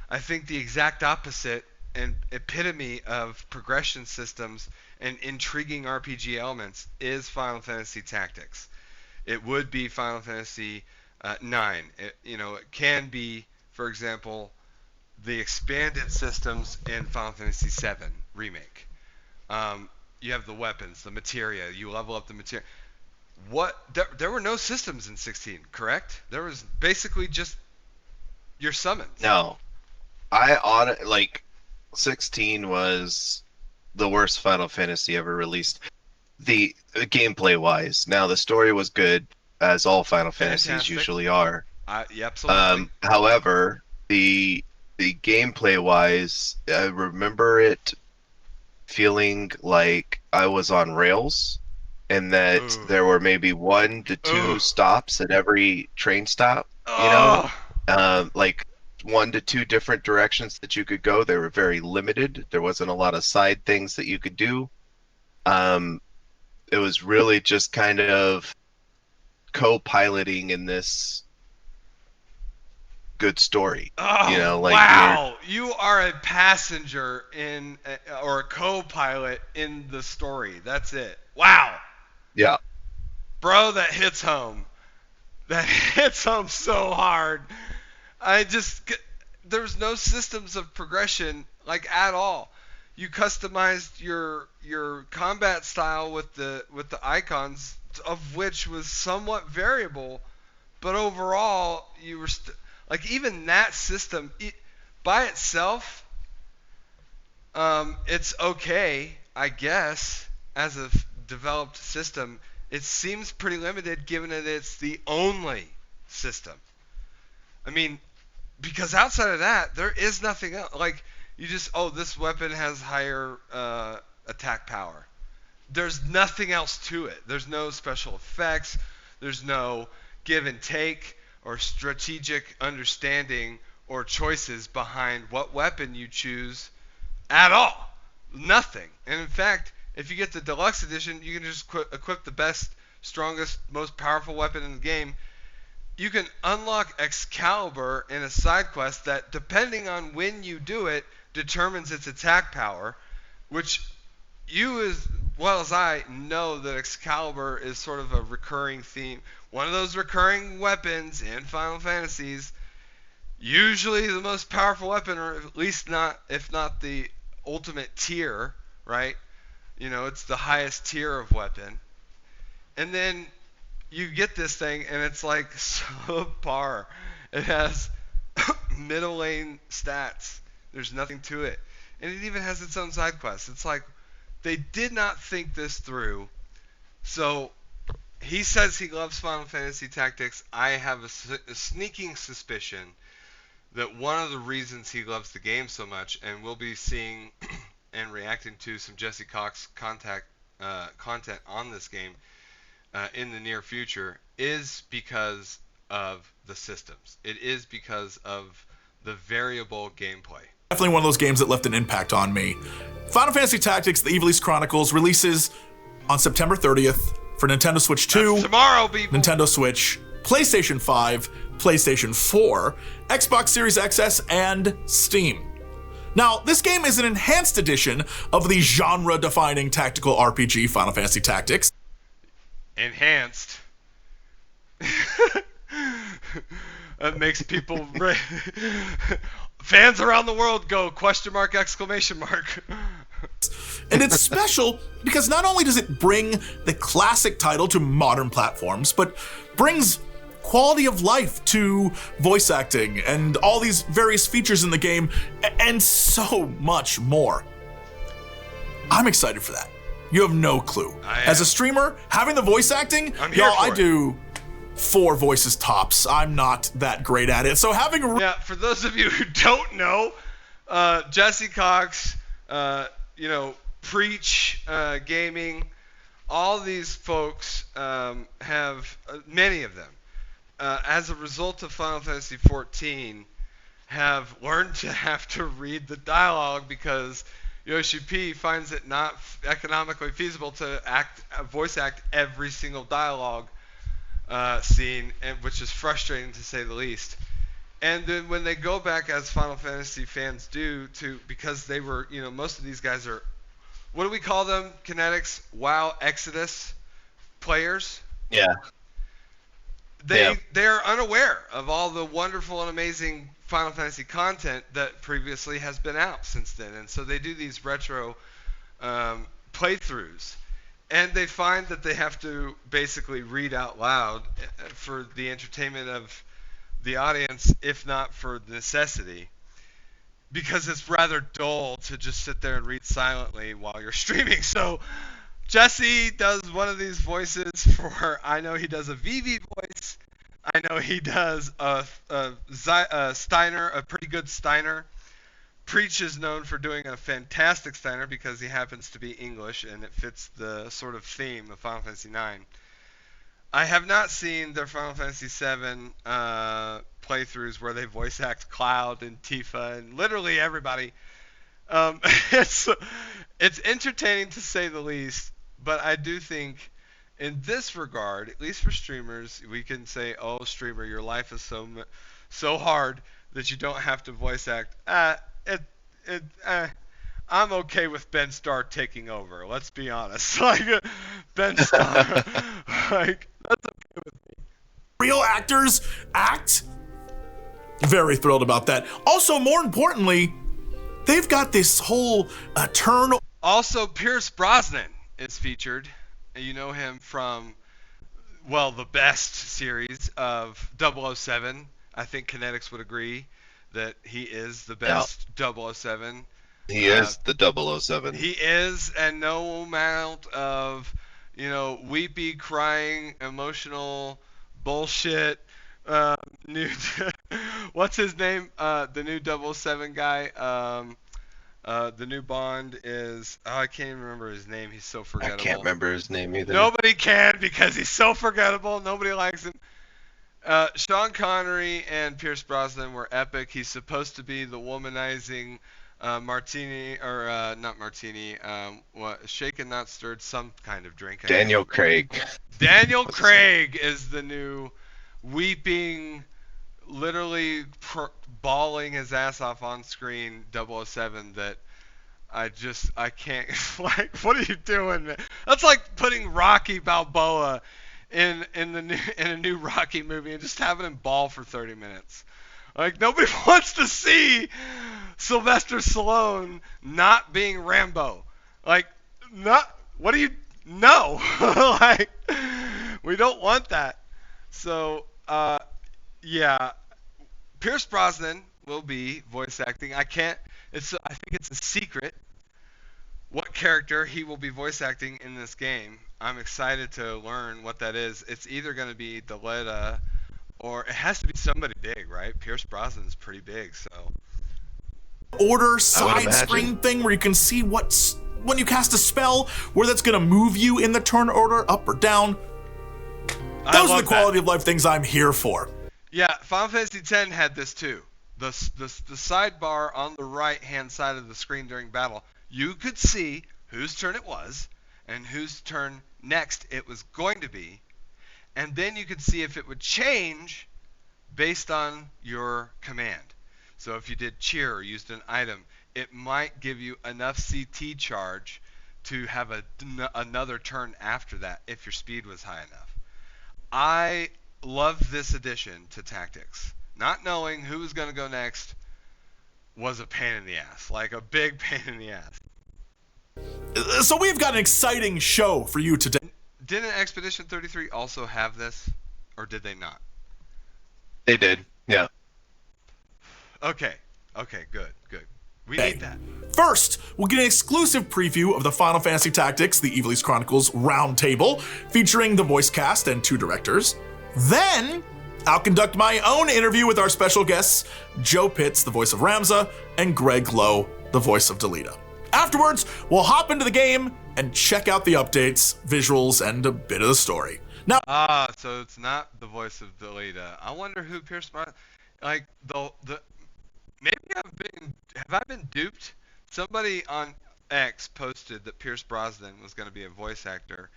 I think the exact opposite and epitome of progression systems and intriguing RPG elements is Final Fantasy Tactics. It would be Final Fantasy 9. It can be, for example, the expanded systems in Final Fantasy 7 Remake. You have the weapons, the materia. You level up the materia. There were no systems in 16, correct? There was basically just your summons. No. 16 was the worst Final Fantasy ever released. The gameplay wise. Now the story was good, as all Final Fantasies usually are. Yeah, absolutely. However, the gameplay wise, I remember it feeling like I was on rails. And that there were maybe 1 to 2 stops at every train stop, like 1 to 2 different directions that you could go. They were very limited. There wasn't a lot of side things that you could do. It was really just kind of co-piloting in this good story. Wow! You are a passenger or a co-pilot in the story. That's it. Wow! Yeah. Bro, that hits home. That hits home so hard. There's no systems of progression, at all. You customized your combat style with the icons, of which was somewhat variable, but overall, you were even that system, by itself, it's okay, I guess, as a developed system. It seems pretty limited given that it's the only system. I mean, because outside of that, there is nothing else. This weapon has higher attack power. there's nothing else to it. There's no special effects. There's no give and take or strategic understanding or choices behind what weapon you choose at all. Nothing. And in fact, if you get the deluxe edition, you can just equip the best, strongest, most powerful weapon in the game. You can unlock Excalibur in a side quest that, depending on when you do it, determines its attack power, which you as well as I know that Excalibur is sort of a recurring theme. One of those recurring weapons in Final Fantasies, usually the most powerful weapon, or at least not, if not the ultimate tier, right? You know, it's the highest tier of weapon. And then you get this thing, and it's like subpar. It has middle lane stats. There's nothing to it. And it even has its own side quest. It's like they did not think this through. So he says he loves Final Fantasy Tactics. I have a sneaking suspicion that one of the reasons he loves the game so much, and we'll be seeing and reacting to some Jesse Cox content on this game in the near future, is because of the systems. It is because of the variable gameplay. Definitely one of those games that left an impact on me. Final Fantasy Tactics, the Ivalice Chronicles, releases on September 30th for Nintendo Switch 2, That's tomorrow, people. Nintendo Switch, PlayStation 5, PlayStation 4, Xbox Series XS, and Steam. Now, this game is an enhanced edition of the genre-defining tactical RPG Final Fantasy Tactics. Enhanced. That makes people fans around the world go question mark exclamation mark. And it's special because not only does it bring the classic title to modern platforms, but brings quality of life to voice acting and all these various features in the game and so much more. I'm excited for that. You have no clue. As a streamer, having the voice acting, I do 4 voices tops. I'm not that great at it. So having for those of you who don't know, Jesse Cox, Preach Gaming, all these folks have, many of them, as a result of Final Fantasy XIV, have learned to have to read the dialogue because Yoshi P finds it not economically feasible to voice act every single dialogue scene, which is frustrating to say the least. And then when they go back, as Final Fantasy fans do, because they were, most of these guys are, what do we call them, Kennectics? WoW Exodus players? Yeah. They're unaware of all the wonderful and amazing Final Fantasy content that previously has been out since then. And so they do these retro playthroughs. And they find that they have to basically read out loud for the entertainment of the audience, if not for necessity, because it's rather dull to just sit there and read silently while you're streaming. So Jesse does one of these voices for, I know he does a Vivi voice, I know he does a Steiner, a pretty good Steiner. Preach is known for doing a fantastic Steiner because he happens to be English and it fits the sort of theme of Final Fantasy IX. I have not seen their Final Fantasy VII playthroughs where they voice act Cloud and Tifa and literally everybody. It's entertaining to say the least, but I do think in this regard, at least for streamers, we can say, "Oh, streamer, your life is so hard that you don't have to voice act." I'm okay with Ben Starr taking over. Let's be honest. Ben Starr, that's okay with me. Real actors act. Very thrilled about that. Also, more importantly, they've got this whole turn. Also, Pierce Brosnan is featured. You know him from, the best series of 007. I think Kennectics would agree that he is the best 007. He is the 007. He is, and no amount of, weepy, crying, emotional bullshit. What's his name? The new 007 guy. The new Bond is I can't even remember his name. He's so I forgettable. can't remember his name either. Nobody can because he's so forgettable. Nobody likes him. Sean Connery and Pierce Brosnan were epic. He's supposed to be the womanizing martini, or not martini, shaken not stirred, some kind of drink. Daniel Craig. Daniel Craig is the new weeping, literally bawling his ass off on screen 007 that I can't, like, what are you doing, man? That's like putting Rocky Balboa in a new Rocky movie and just having him bawl for 30 minutes. Like, nobody wants to see Sylvester Stallone not being Rambo. Like, what do you, no. Like, we don't want that. So, yeah, Pierce Brosnan will be voice acting. I think it's a secret what character he will be voice acting in this game. I'm excited to learn what that is. It's either going to be Deleta or it has to be somebody big, right? Pierce Brosnan's pretty big, so. Order side screen thing where you can see when you cast a spell, where that's going to move you in the turn order, up or down. Those are the quality of life things I'm here for. Yeah, Final Fantasy X had this too. The sidebar on the right-hand side of the screen during battle, you could see whose turn it was and whose turn next it was going to be, and then you could see if it would change based on your command. So if you did cheer or used an item, it might give you enough CT charge to have another turn after that if your speed was high enough. I love this addition to Tactics. Not knowing who was going to go next was a pain in the ass, like a big pain in the ass. So we've got an exciting show for you today. Didn't Expedition 33 also have this, or did they not? They did, yeah. Okay, good. We need that. First, we'll get an exclusive preview of the Final Fantasy Tactics, the Ivalice Chronicles Roundtable, featuring the voice cast and 2 directors. Then, I'll conduct my own interview with our special guests, Joe Pitts, the voice of Ramza, and Greg Lowe, the voice of Delita. Afterwards, we'll hop into the game and check out the updates, visuals, and a bit of the story. Now, so it's not the voice of Delita. I wonder who Pierce Brosnan, like maybe have I been duped? Somebody on X posted that Pierce Brosnan was going to be a voice actor,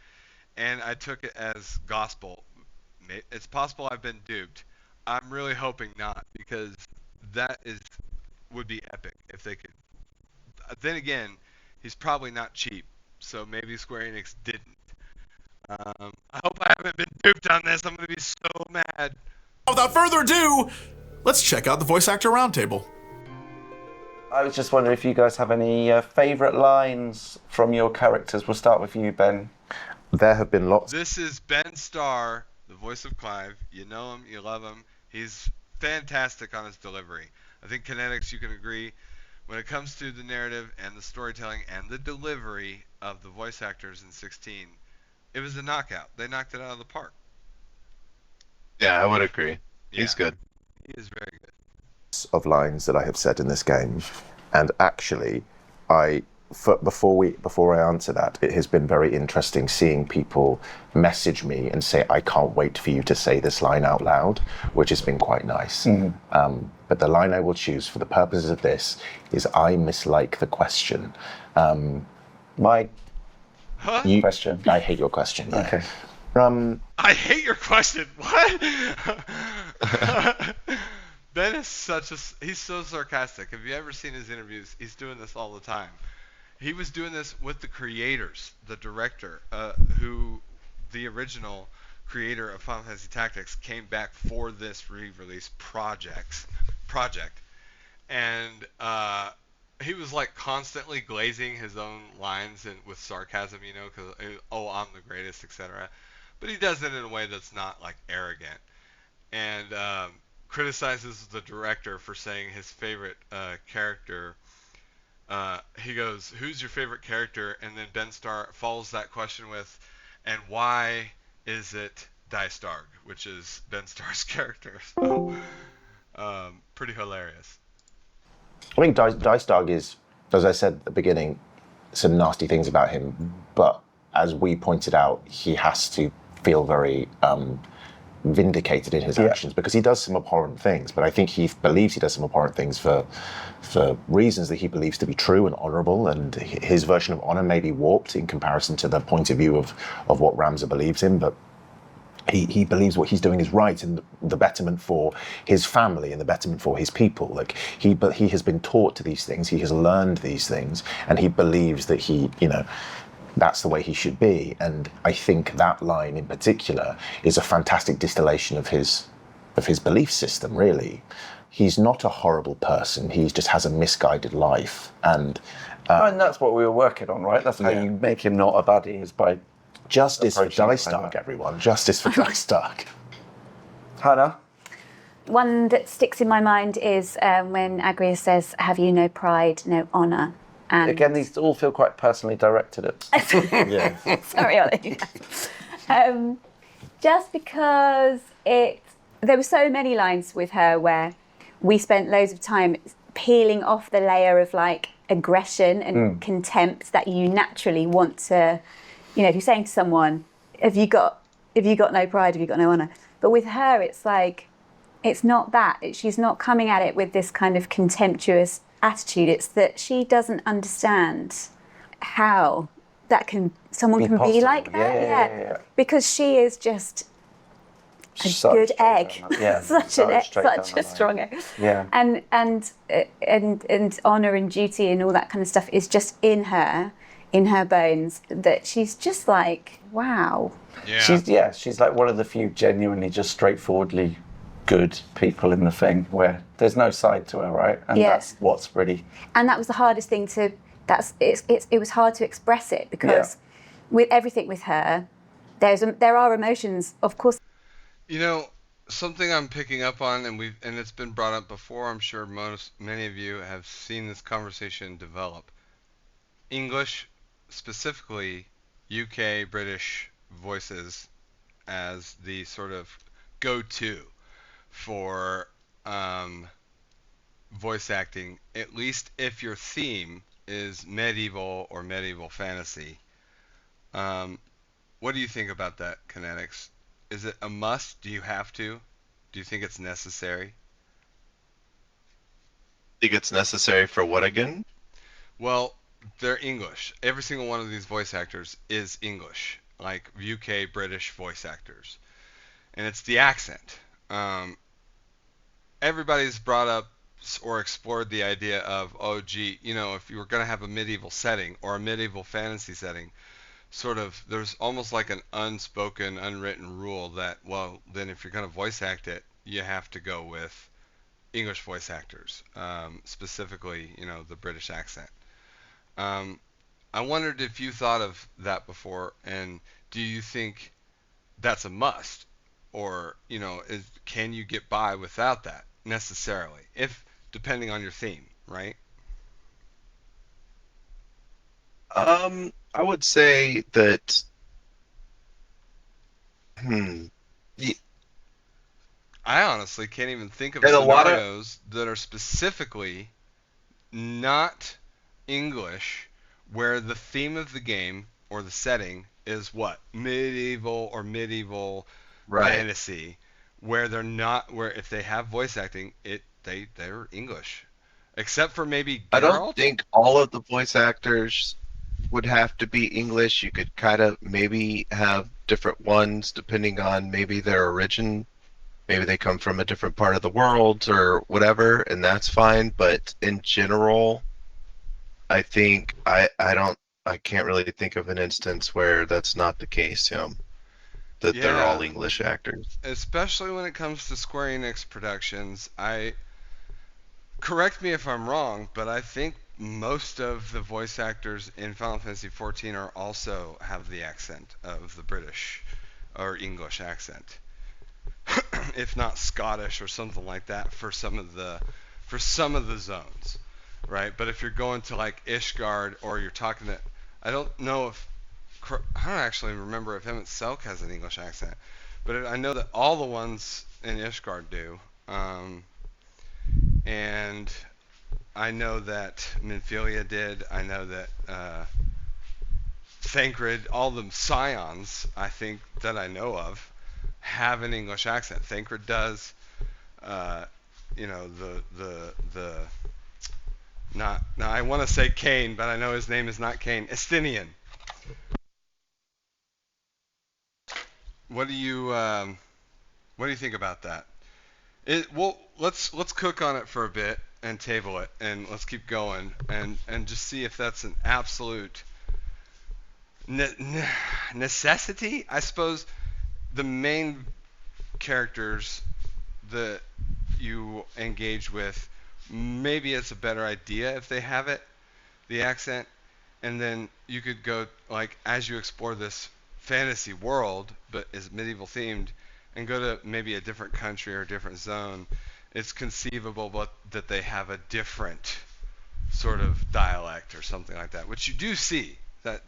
and I took it as gospel. It's possible I've been duped. I'm really hoping not, because that would be epic if they could. Then again, he's probably not cheap, so maybe Square Enix didn't. I hope I haven't been duped on this. I'm going to be so mad. Without further ado, let's check out the voice actor roundtable. I was just wondering if you guys have any favourite lines from your characters. We'll start with you, Ben. There have been lots. This is Ben Starr, the voice of Clive. You know him, you love him. He's fantastic on his delivery. I think Kennectics, you can agree, when it comes to the narrative and the storytelling and the delivery of the voice actors in 16, it was a knockout. They knocked it out of the park. Yeah, I would agree. Yeah. He's good. He is very good. Of lines that I have said in this game, and actually, before I answer that, it has been very interesting seeing people message me and say, "I can't wait for you to say this line out loud," which has been quite nice. Mm-hmm. But the line I will choose for the purposes of this is, "I mislike the question." Question. I hate your question. Yeah. Okay. I hate your question. What? Ben is he's so sarcastic. Have you ever seen his interviews? He's doing this all the time. He was doing this with the creators, the director, who the original creator of Final Fantasy Tactics came back for this re-release project, and he was like constantly glazing his own lines and with sarcasm, you know, because I'm the greatest, etc. But he does it in a way that's not like arrogant, and criticizes the director for saying his favorite character. He goes, "Who's your favorite character?" And then Ben Starr follows that question with, "And why is it Dystarg?" which is Ben Starr's character. So, pretty hilarious. I think Dystarg is as I said at the beginning, some nasty things about him, but as we pointed out, he has to feel very vindicated in his actions because he does some abhorrent things. But I think he believes he does some abhorrent things for reasons that he believes to be true and honourable, and his version of honour may be warped in comparison to the point of view of what Ramza believes in, but he believes what he's doing is right and the betterment for his family and the betterment for his people. Like he has been taught to these things, he has learned these things, and he believes that that's the way he should be. And I think that line in particular is a fantastic distillation of his belief system, really. He's not a horrible person, he just has a misguided life. And that's what we were working on, right? That's how you make him not a baddie, is by justice for Dystark, everyone. Justice for Dystark. Hannah? One that sticks in my mind is when Agrias says, "Have you no pride, no honour?" And again, these all feel quite personally directed at. Sorry, Ollie. Just because there were so many lines with her where we spent loads of time peeling off the layer of like aggression and contempt that you naturally want to, if you're saying to someone, have you got no pride, have you got no honour? But with her, it's like, it's not that. She's not coming at it with this kind of contemptuous attitude. It's that she doesn't understand how someone can be like that. Yeah. Because she is just a good egg. such a strong egg. Yeah. And honour and duty and all that kind of stuff is just in her bones, that she's just like, wow. Yeah. She's like one of the few genuinely just straightforwardly good people in the thing where there's no side to her, right? And that's what's really. And that was the hardest thing it was hard to express it because with everything with her, there are emotions, of course. Something I'm picking up on, and it's been brought up before. I'm sure many of you have seen this conversation develop. English, specifically UK British voices, as the sort of go-to for voice acting, at least if your theme is medieval or medieval fantasy. What do you think about that, Kennectics? Is it a must? Do you have to? Do you think it's necessary? Think it's necessary for what again? Well, they're English. Every single one of these voice actors is English, like UK British voice actors. And it's the accent. Everybody's brought up or explored the idea of, if you were going to have a medieval setting or a medieval fantasy setting, sort of, there's almost like an unspoken, unwritten rule that, well, then if you're going to voice act it, you have to go with English voice actors, specifically, the British accent. I wondered if you thought of that before, and do you think that's a must? Or, can you get by without that necessarily, depending on your theme, right? I would say that. I honestly can't even think of scenarios that are specifically not English, where the theme of the game or the setting is what? Medieval or medieval fantasy, where they're not, where if they have voice acting, they're English, except for maybe Geralt. I don't think all of the voice actors would have to be English. You could kind of maybe have different ones depending on maybe their origin. Maybe they come from a different part of the world or whatever, and that's fine. But in general, I think I can't really think of an instance where that's not the case. That they're all English actors. Especially when it comes to Square Enix productions, correct me if I'm wrong, but I think most of the voice actors in Final Fantasy XIV also have the accent of the British or English accent, if not Scottish or something like that for some of the zones, right? But if you're going to like Ishgard or you're talking to, I don't actually remember if Emmett Selk has an English accent, but I know that all the ones in Ishgard do, and I know that Minfilia did. I know that Thancred, all the Scions, I think that I know of, have an English accent. Thancred does. You know, the not now I want to say Cain, but I know his name is not Cain. Estinian. What do you think about that? Well, let's cook on it for a bit and table it, and let's keep going and just see if that's an absolute necessity. I suppose the main characters that you engage with, maybe it's a better idea if they have it, the accent, and then you could go, like, as you explore this fantasy world but is medieval themed, and go to maybe a different country or a different zone, it's conceivable that they have a different sort of dialect or something like that, which you do see that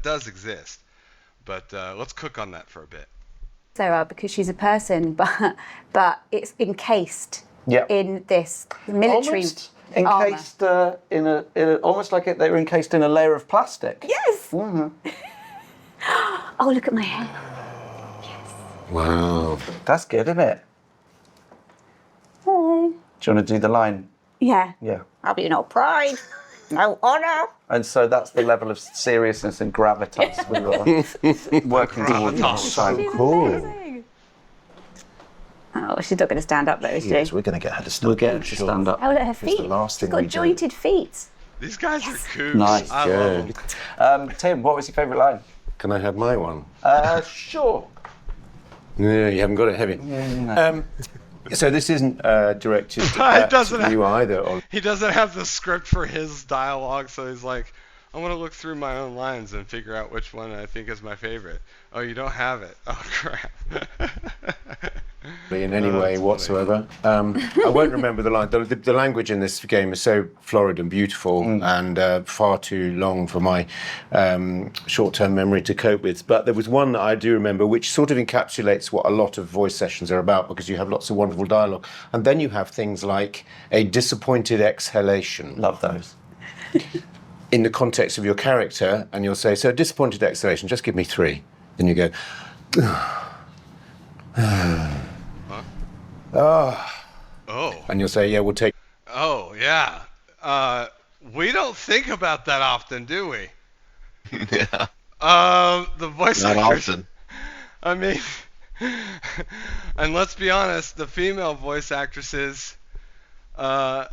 does exist. But let's cook on that for a bit. Sarah, because she's a person, but it's encased in this military encased in a almost like they were encased in a layer of plastic. Yes. Mm-hmm. Oh, look at my hair. Wow. That's good, isn't it? Hello. Do you want to do the line? Yeah. Yeah. Have you no pride? No honour? And so that's the level of seriousness and gravitas we were working towards. So cool. Amazing. Oh, she's not going to stand up though, is she? Yes, we're going to get her to stand We'll up. get her to stand up. Oh, look at her It's feet. the last She's thing got we do. jointed feet. These guys are cool. Nice. I love them. Tim, what was your favourite line? Can I have my one? Sure. No, you haven't got it, have you? So this isn't directed doesn't to you either. Or... He doesn't have the script for his dialogue, so he's like, I'm going to look through my own lines and figure out which one I think is my favorite. Oh, you don't have it. Oh, crap. in any way whatsoever. I won't remember the line. The language in this game is so florid and beautiful and far too long for my short-term memory to cope with. But there was one that I do remember which sort of encapsulates what a lot of voice sessions are about, because you have lots of wonderful dialogue. And then you have things like a disappointed exhalation. Love those. In the context of your character, and you'll say, so disappointed exhalation, just give me 3. Then you go, Oh. and you'll say, yeah, we'll take. Oh, yeah. We don't think about that often, do we? Yeah. The voice Not actors. often. I mean, and let's be honest, the female voice actresses, Lady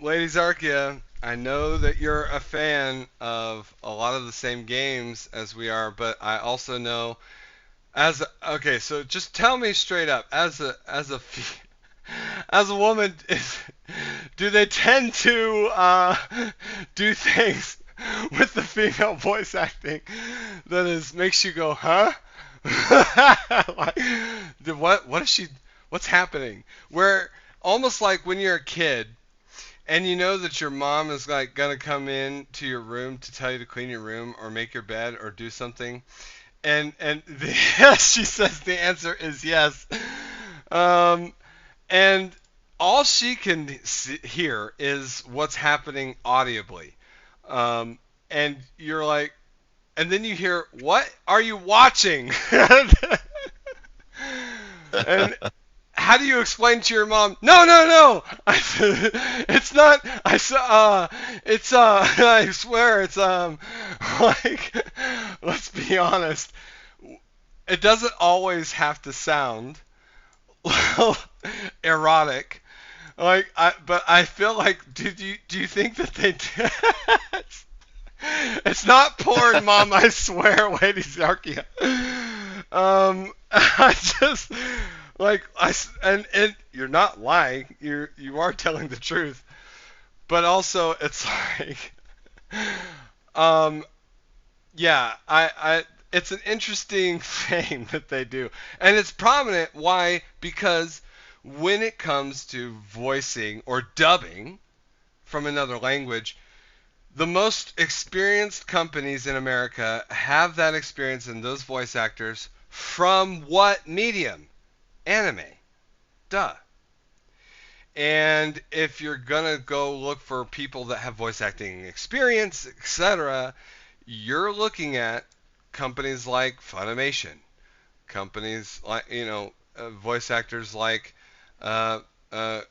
Zarkia, I know that you're a fan of a lot of the same games as we are, but I also know okay, so just tell me straight up, as a woman, do they tend to do things with the female voice acting that makes you go, huh? Like, what's happening? Where almost like when you're a kid and you know that your mom is like gonna come in to your room to tell you to clean your room or make your bed or do something, and she says the answer is yes, and all she can hear is what's happening audibly, and you're like, and then you hear, what are you watching? And how do you explain to your mom? No. It's not. I swear it's like. Let's be honest. It doesn't always have to sound erotic. But I feel like. Do you think that they? It's not porn, Mom. I swear, Lady Zarkia. I just. And you're not lying. You are telling the truth, but also it's like, yeah, it's an interesting thing that they do, and it's prominent. Why? Because when it comes to voicing or dubbing from another language, the most experienced companies in America have that experience in those voice actors from what medium? Anime. Duh. And if you're gonna go look for people that have voice acting experience, etc., you're looking at companies like Funimation, companies like voice actors like uh, uh,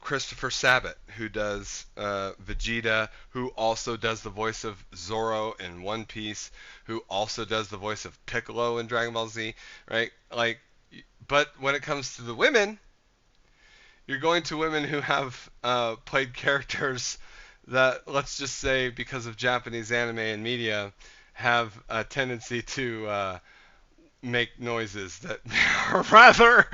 Christopher Sabat, who does Vegeta, who also does the voice of Zoro in One Piece, who also does the voice of Piccolo in Dragon Ball Z, right? Like, but when it comes to the women, you're going to women who have played characters that, let's just say, because of Japanese anime and media, have a tendency to make noises that are rather,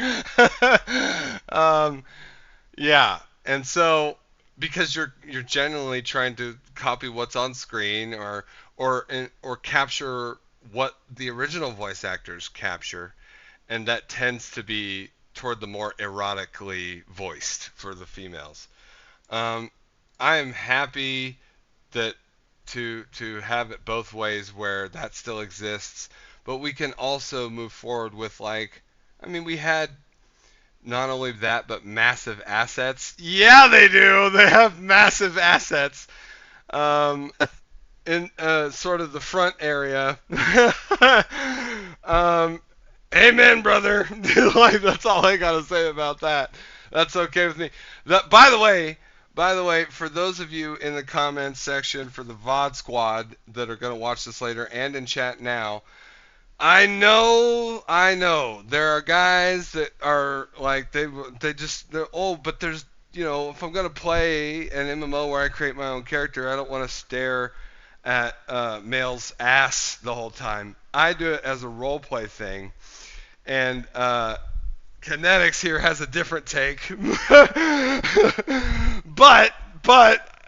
yeah. And so, because you're generally trying to copy what's on screen or capture what the original voice actors capture, and that tends to be toward the more erotically voiced for the females. I am happy that to have it both ways where that still exists, but we can also move forward with we had not only that but massive assets. Yeah, they do. They have massive assets. In sort of the front area. Amen, brother. That's all I gotta say about that. That's okay with me. By the way, for those of you in the comments section for the VOD squad that are gonna watch this later and in chat now, I know there are guys that are like they're but there's if I'm gonna play an MMO where I create my own character, I don't want to stare at male's ass the whole time. I do it as a role play thing. And Kennectics here has a different take, but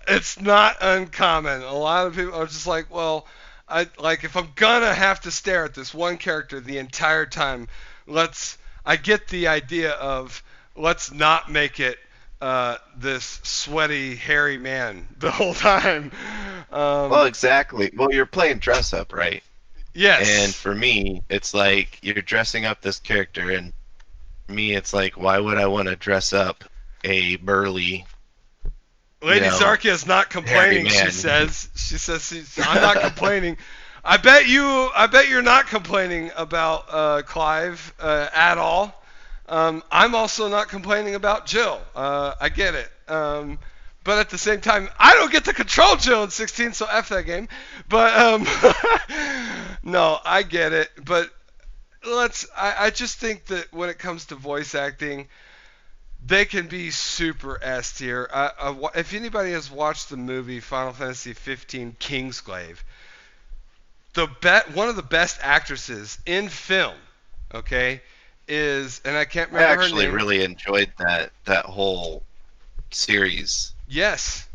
it's not uncommon. A lot of people are just like, well, if I'm gonna have to stare at this one character the entire time, I get the idea of let's not make it this sweaty, hairy man the whole time. Well, exactly. Well, you're playing dress up, right? Yes. And for me, it's like you're dressing up this character, and for me, it's like, why would I want to dress up a burly? Lady Zarkia is not complaining. She says, I'm not complaining. I bet you're not complaining about Clive at all. I'm also not complaining about Jill. I get it. But at the same time, I don't get to control Jill in 16, so F that game. But, no, I get it. But I just think that when it comes to voice acting, they can be super S tier. If anybody has watched the movie Final Fantasy 15 Kingsglaive, one of the best actresses in film, okay, is, and I can't remember her name. I actually really enjoyed that whole series. Yes.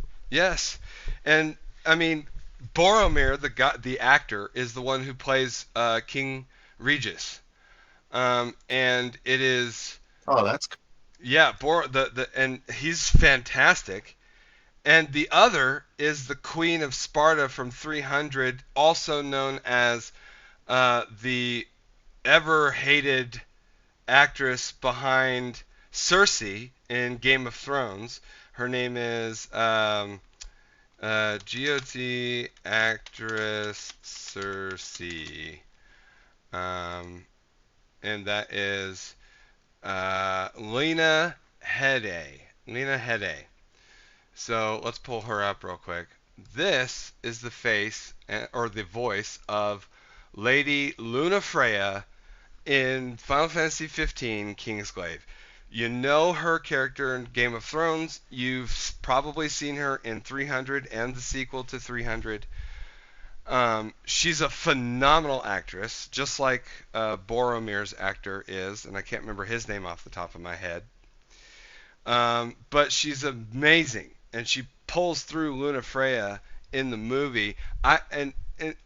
And I mean, Boromir, the actor, is the one who plays King Regis. And it is. Oh, that's. Yeah, and he's fantastic. And the other is the Queen of Sparta from 300, also known as the ever-hated actress behind Cersei in Game of Thrones. Her name is GOT actress Cersei. And that is Lena Headey. So let's pull her up real quick. This is the face or the voice of Lady Lunafreya in Final Fantasy 15 Kingsglaive. You know her character in Game of Thrones. You've probably seen her in 300 and the sequel to 300. She's a phenomenal actress, just like Boromir's actor is, and I can't remember his name off the top of my head. But she's amazing, and she pulls through Lunafreya in the movie. And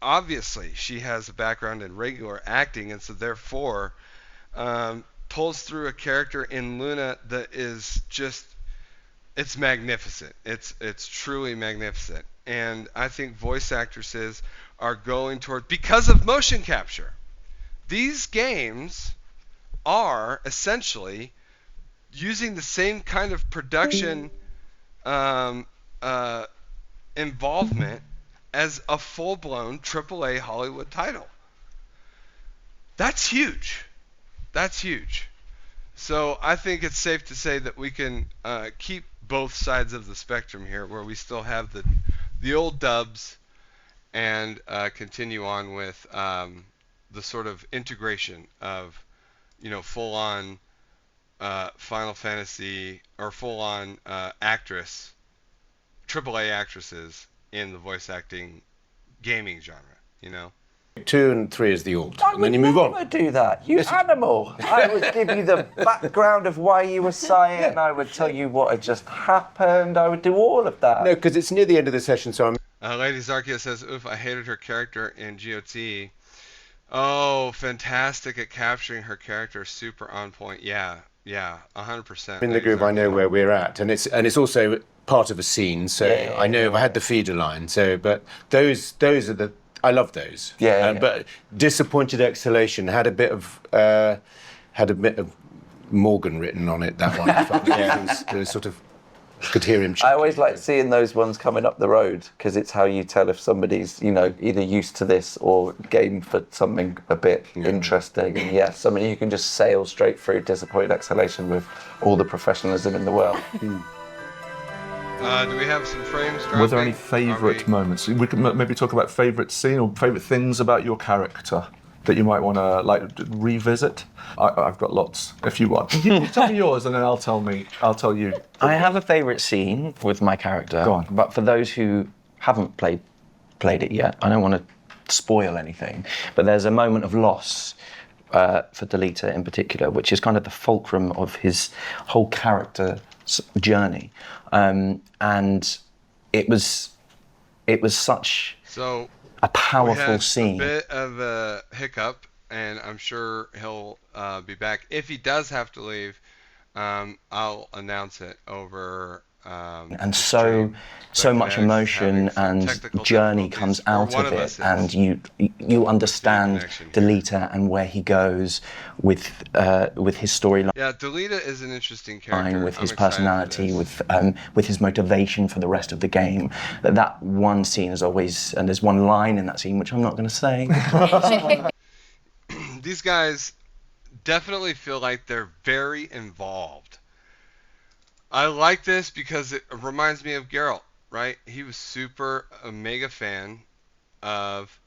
obviously she has a background in regular acting, and so therefore pulls through a character in Luna that is just, it's magnificent. It's truly magnificent. And I think voice actresses are going toward, because of motion capture. These games are essentially using the same kind of production involvement as a full-blown AAA Hollywood title. That's huge. That's huge. So I think it's safe to say that we can keep both sides of the spectrum here, where we still have the old dubs and continue on with the sort of integration of, full-on Final Fantasy or full-on actress, AAA actresses in the voice acting gaming genre, 2 and 3 is the old. I And would then you move never on. do that. You animal. I would give you the background of why you were sighing. I would tell you what had just happened. I would do all of that. No, because it's near the end of the session, so I'm. Lady Zarkia says, oof, I hated her character in GOT. Oh, fantastic at capturing her character. Super on point. Yeah, 100%. In the groove, I know where we're at, and it's also part of a scene. So I know I had the feeder line. So, but those are the. I love those. But Disappointed Exhalation had a bit of Morgan written on it. That one. It was sort of. Could hear him. I always like seeing those ones coming up the road, because it's how you tell if somebody's, either used to this or game for something a bit interesting. And somebody you can just sail straight through Disappointed Exhalation with all the professionalism in the world. Do we have some frames dropping? Were there any favourite moments? We could maybe talk about favourite scene or favourite things about your character that you might want to revisit. I've got lots. If you want, you tell me yours, and then I'll tell you. I have a favourite scene with my character. Go on. But for those who haven't played it yet, I don't want to spoil anything. But there's a moment of loss for Delita in particular, which is kind of the fulcrum of his whole character journey, and it was such a powerful scene. We had a bit of a hiccup, and I'm sure he'll be back. If he does have to leave, I'll announce it over. And so much emotion and journey comes out of it, and you understand Delita and where he goes with his storyline. Yeah, Delita is an interesting character. With his personality, with his motivation for the rest of the game. That one scene is always, and there's one line in that scene which I'm not going to say. These guys definitely feel like they're very involved. I like this because it reminds me of Geralt, right? He was a mega fan of